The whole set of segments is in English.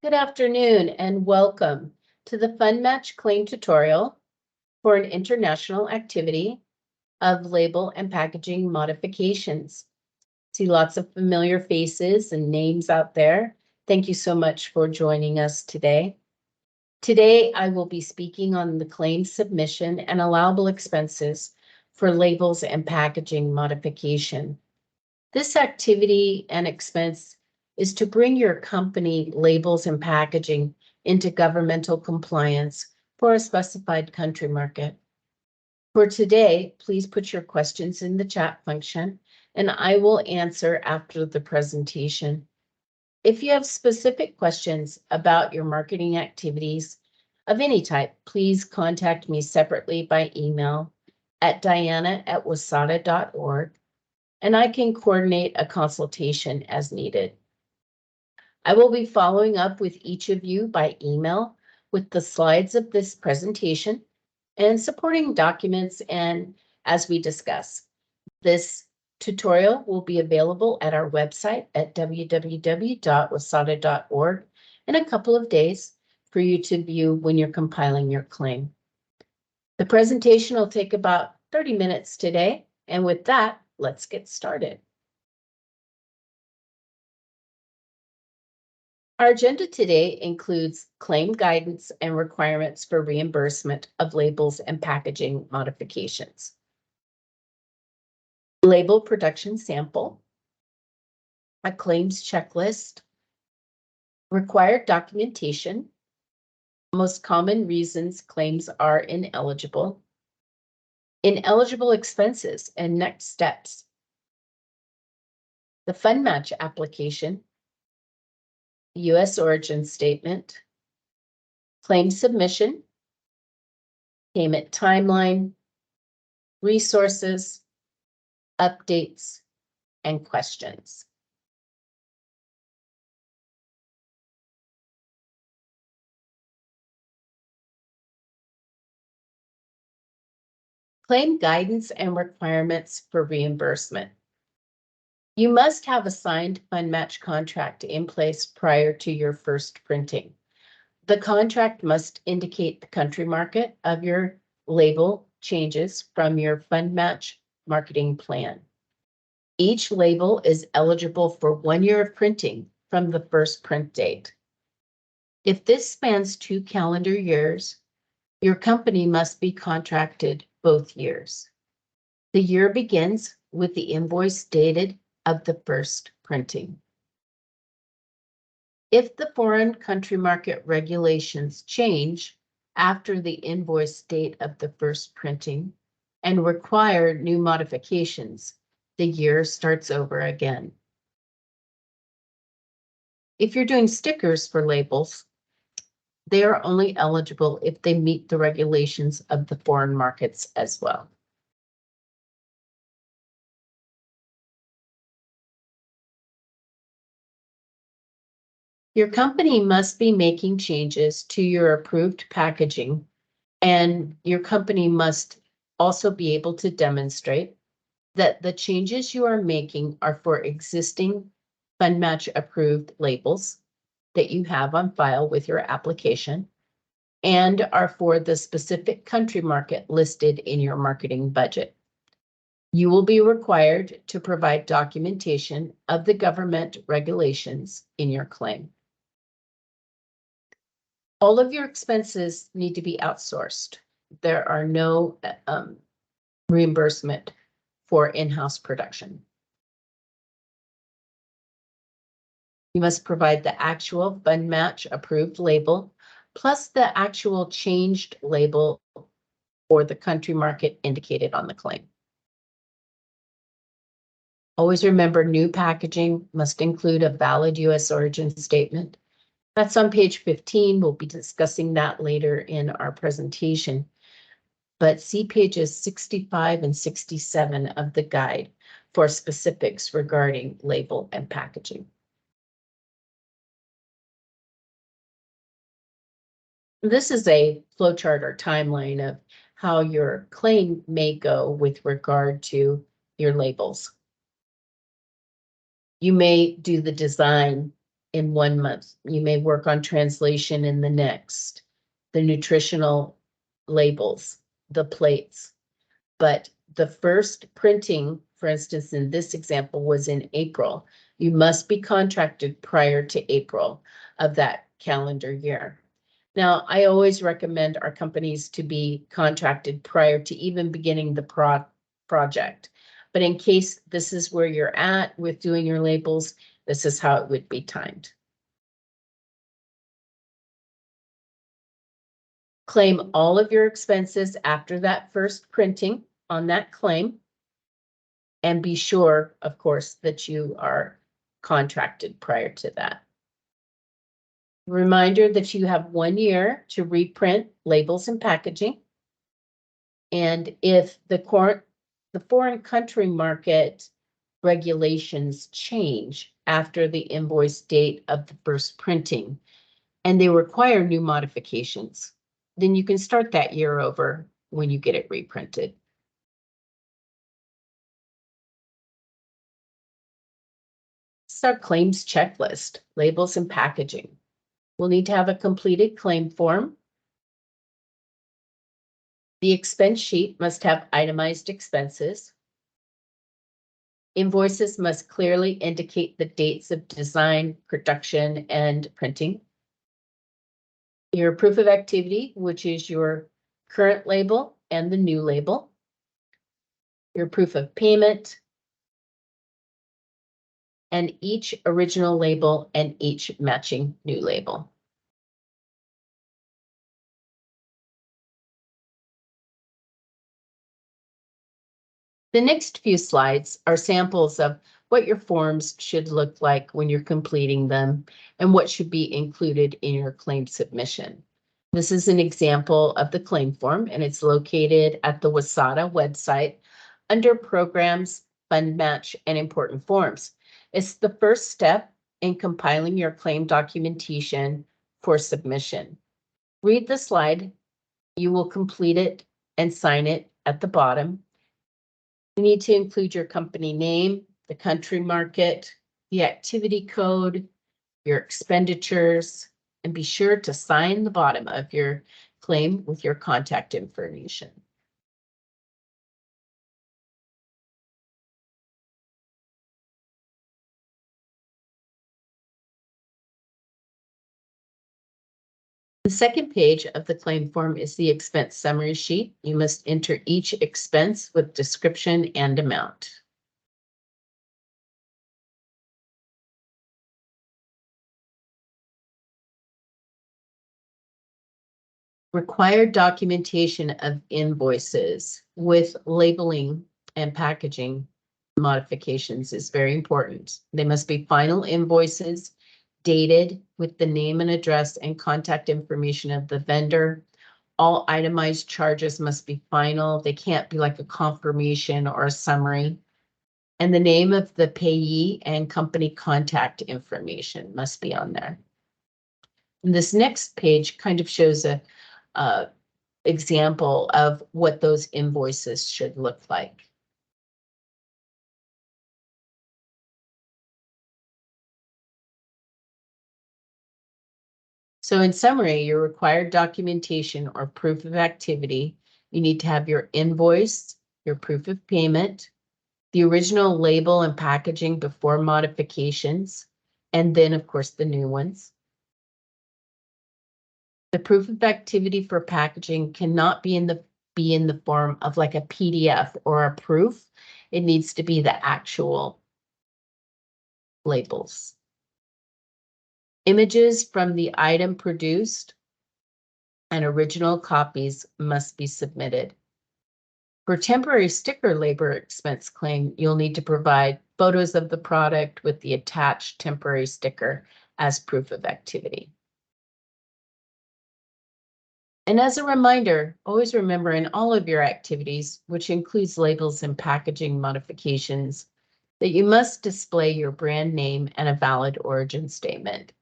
Good afternoon and welcome to the FundMatch claim tutorial for an international activity of label and packaging modifications. See lots of familiar faces and names out there. Thank you so much for joining us today. Today, I will be speaking on the claim submission and allowable expenses for labels and packaging modification. This activity and expense is to bring your company labels and packaging into governmental compliance for a specified country market. For today, please put your questions in the chat function and I will answer after the presentation. If you have specific questions about your marketing activities of any type, please contact me separately by email at diana@wasada.org and I can coordinate a consultation as needed. I will be following up with each of you by email with the slides of this presentation and supporting documents and as we discuss. This tutorial will be available at our website at www.wasada.org in a couple of days for you to view when you're compiling your claim. The presentation will take about 30 minutes today, and with that, let's get started. Our agenda today includes claim guidance and requirements for reimbursement of labels and packaging modifications. Label production sample, a claims checklist, required documentation, most common reasons claims are ineligible, ineligible expenses and next steps, the FundMatch application, U.S. origin statement, claim submission, payment timeline, resources, updates, and questions. Claim guidance and requirements for reimbursement. You must have a signed FundMatch contract in place prior to your first printing. The contract must indicate the country market of your label changes from your FundMatch marketing plan. Each label is eligible for 1 year of printing from the first print date. If this spans 2 calendar years, your company must be contracted both years. The year begins with the invoice dated of the first printing. If the foreign country market regulations change after the invoice date of the first printing and require new modifications, the year starts over again. If you're doing stickers for labels, they are only eligible if they meet the regulations of the foreign markets as well. Your company must be making changes to your approved packaging, and your company must also be able to demonstrate that the changes you are making are for existing FundMatch approved labels that you have on file with your application and are for the specific country market listed in your marketing budget. You will be required to provide documentation of the government regulations in your claim. All of your expenses need to be outsourced. There are no reimbursement for in-house production. You must provide the actual FundMatch approved label plus the actual changed label or the country market indicated on the claim. Always remember, new packaging must include a valid U.S. origin statement. That's on page 15. We'll be discussing that later in our presentation. But see pages 65 and 67 of the guide for specifics regarding label and packaging. This is a flowchart or timeline of how your claim may go with regard to your labels. You may do the design in 1 month. You may work on translation in the next, the nutritional labels, the plates. But the first printing, for instance, in this example, was in April. You must be contracted prior to April of that calendar year. Now, I always recommend our companies to be contracted prior to even beginning the project. But in case this is where you're at with doing your labels, this is how it would be timed. Claim all of your expenses after that first printing on that claim. And be sure, of course, that you are contracted prior to that. Reminder that you have 1 year to reprint labels and packaging. And if the foreign country market regulations change after the invoice date of the first printing, and they require new modifications, then you can start that year over when you get it reprinted. This is our claims checklist, labels and packaging. We'll need to have a completed claim form. The expense sheet must have itemized expenses. Invoices must clearly indicate the dates of design, production, and printing. Your proof of activity, which is your current label and the new label. Your proof of payment, and each original label and each matching new label. The next few slides are samples of what your forms should look like when you're completing them and what should be included in your claim submission. This is an example of the claim form, and it's located at the WSATA website under Programs, FundMatch, and Important Forms. It's the first step in compiling your claim documentation for submission. Read the slide. You will complete it and sign it at the bottom. You need to include your company name, the country market, the activity code, your expenditures, and be sure to sign the bottom of your claim with your contact information. The second page of the claim form is the expense summary sheet. You must enter each expense with description and amount. Required documentation of invoices with labeling and packaging modifications is very important. They must be final invoices dated with the name and address and contact information of the vendor. All itemized charges must be final. They can't be like a confirmation or a summary. And the name of the payee and company contact information must be on there. And this next page kind of shows a example of what those invoices should look like. So in summary, your required documentation or proof of activity, you need to have your invoice, your proof of payment, the original label and packaging before modifications, and then of course the new ones. The proof of activity for packaging cannot be in the form of like a PDF or a proof. It needs to be the actual labels. Images from the item produced and original copies must be submitted. For temporary sticker labor expense claim, you'll need to provide photos of the product with the attached temporary sticker as proof of activity. And as a reminder, always remember in all of your activities, which includes labels and packaging modifications, that you must display your brand name and a valid origin statement.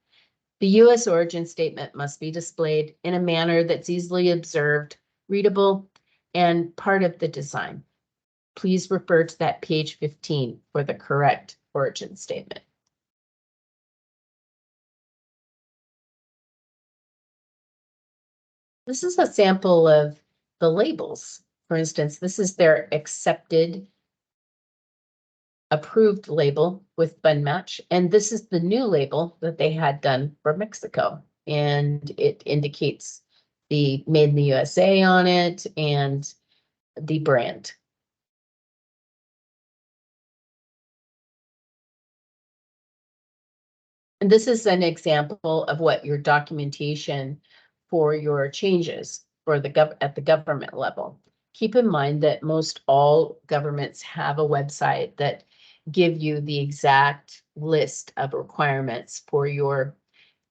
The U.S. origin statement must be displayed in a manner that's easily observed, readable, and part of the design. Please refer to that page 15 for the correct origin statement. This is a sample of the labels. For instance, this is their accepted, approved label with FundMatch, and this is the new label that they had done for Mexico. And it indicates the Made in the USA on it and the brand. And this is an example of what your documentation for your changes for at the government level. Keep in mind that most all governments have a website that give you the exact list of requirements for your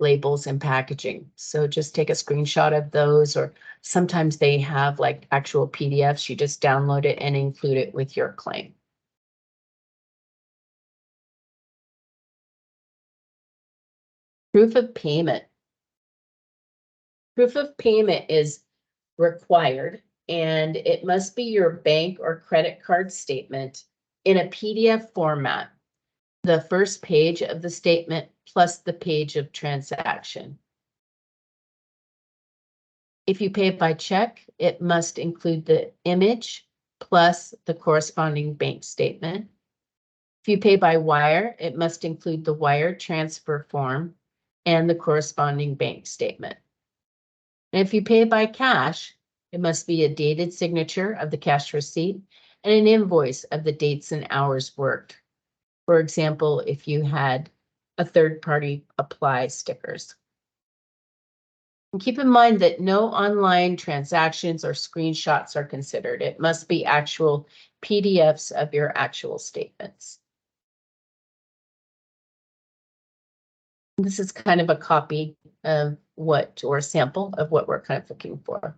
labels and packaging. So just take a screenshot of those, or sometimes they have like actual PDFs. You just download it and include it with your claim. Proof of payment. Proof of payment is required, and it must be your bank or credit card statement in a PDF format. The first page of the statement plus the page of transaction. If you pay by check, it must include the image plus the corresponding bank statement. If you pay by wire, it must include the wire transfer form and the corresponding bank statement. And if you pay by cash, it must be a dated signature of the cash receipt and an invoice of the dates and hours worked. For example, if you had a third party apply stickers. And keep in mind that no online transactions or screenshots are considered. It must be actual PDFs of your actual statements. This is kind of a copy of what, or a sample of what we're kind of looking for.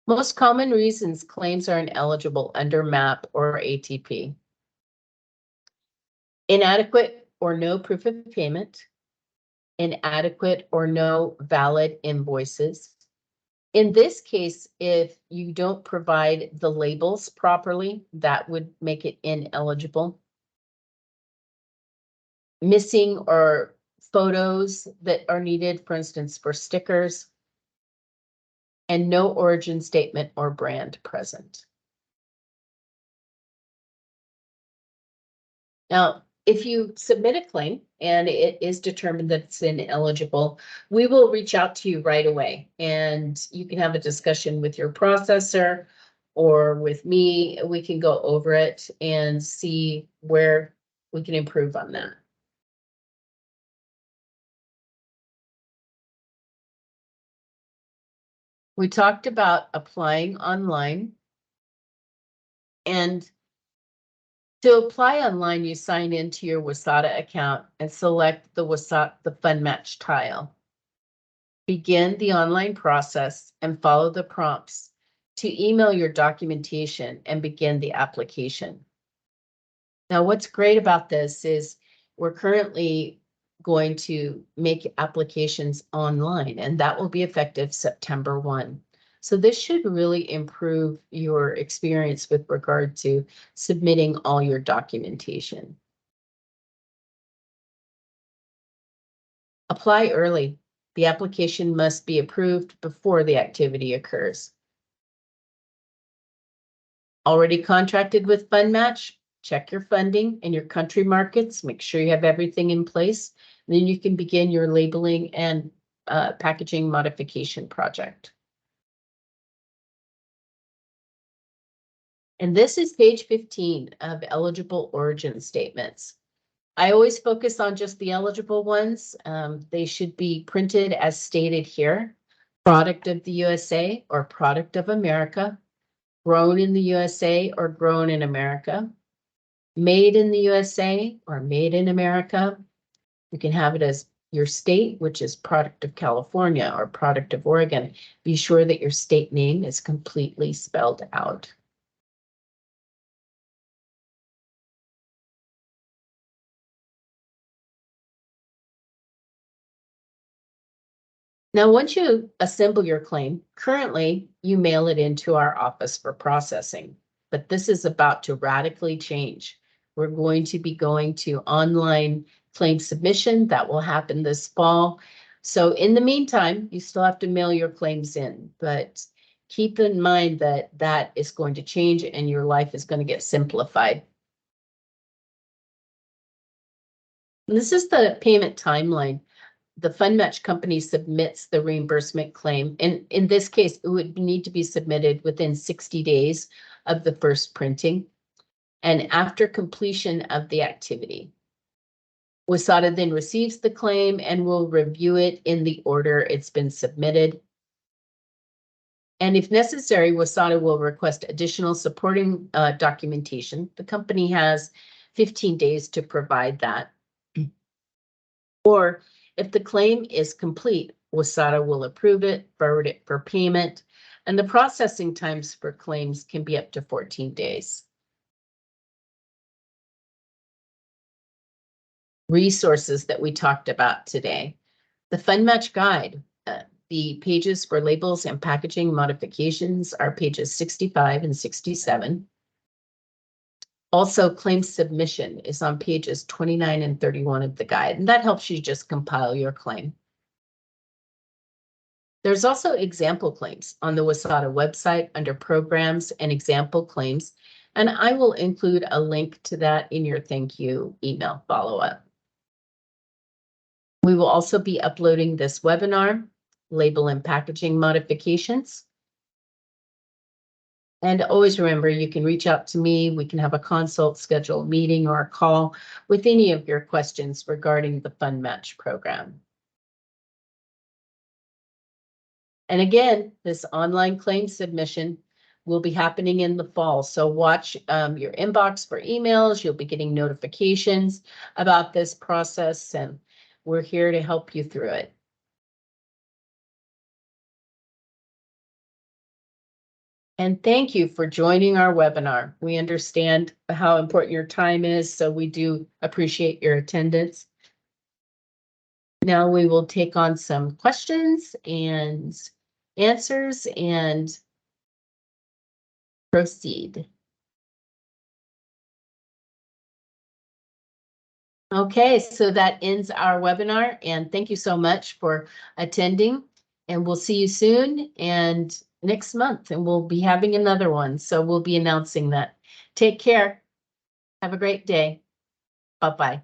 Most common reasons claims are ineligible under MAP or ATP. Inadequate or no proof of payment. Inadequate or no valid invoices. In this case, if you don't provide the labels properly, that would make it ineligible. Missing or photos that are needed, for instance, for stickers. And no origin statement or brand present. Now, if you submit a claim and it is determined that it's ineligible, we will reach out to you right away, and you can have a discussion with your processor or with me. We can go over it and see where we can improve on that. We talked about applying online, and to apply online, you sign into your Wasata account and select the FundMatch tile. Begin the online process and follow the prompts to email your documentation and begin the application. Now, what's great about this is we're currently going to make applications online, and that will be effective September 1. So this should really improve your experience with regard to submitting all your documentation. Apply early. The application must be approved before the activity occurs. Already contracted with FundMatch? Check your funding and your country markets. Make sure you have everything in place. And then you can begin your labeling and packaging modification project. And this is page 15 of eligible origin statements. I always focus on just the eligible ones. They should be printed as stated here. Product of the USA or product of America. Grown in the USA or grown in America. Made in the USA or made in America. You can have it as your state, which is product of California or product of Oregon. Be sure that your state name is completely spelled out. Now, once you assemble your claim, currently you mail it into our office for processing, but this is about to radically change. We're going to be going to online claim submission. That will happen this fall. So in the meantime, you still have to mail your claims in, but keep in mind that that is going to change and your life is going to get simplified. And this is the payment timeline. The FundMatch company submits the reimbursement claim. And in this case, it would need to be submitted within 60 days of the first printing and after completion of the activity. WSATA then receives the claim and will review it in the order it's been submitted. And if necessary, WSATA will request additional supporting documentation. The company has 15 days to provide that. Or if the claim is complete, WSATA will approve it, forward it for payment, and the processing times for claims can be up to 14 days. Resources that we talked about today. The FundMatch guide, the pages for labels and packaging modifications are pages 65 and 67. Also, claim submission is on pages 29 and 31 of the guide, and that helps you just compile your claim. There's also example claims on the WSATA website under programs and example claims, and I will include a link to that in your thank you email follow-up. We will also be uploading this webinar, label and packaging modifications. And always remember, you can reach out to me. We can have a consult, schedule a meeting or a call with any of your questions regarding the FundMatch program. And again, this online claim submission will be happening in the fall. So watch your inbox for emails. You'll be getting notifications about this process, and we're here to help you through it. And thank you for joining our webinar. We understand how important your time is, so we do appreciate your attendance. Now we will take on some questions and answers and proceed. Okay, so that ends our webinar, and thank you so much for attending, and we'll see you soon and next month, and we'll be having another one, so we'll be announcing that. Take care. Have a great day. Bye-bye.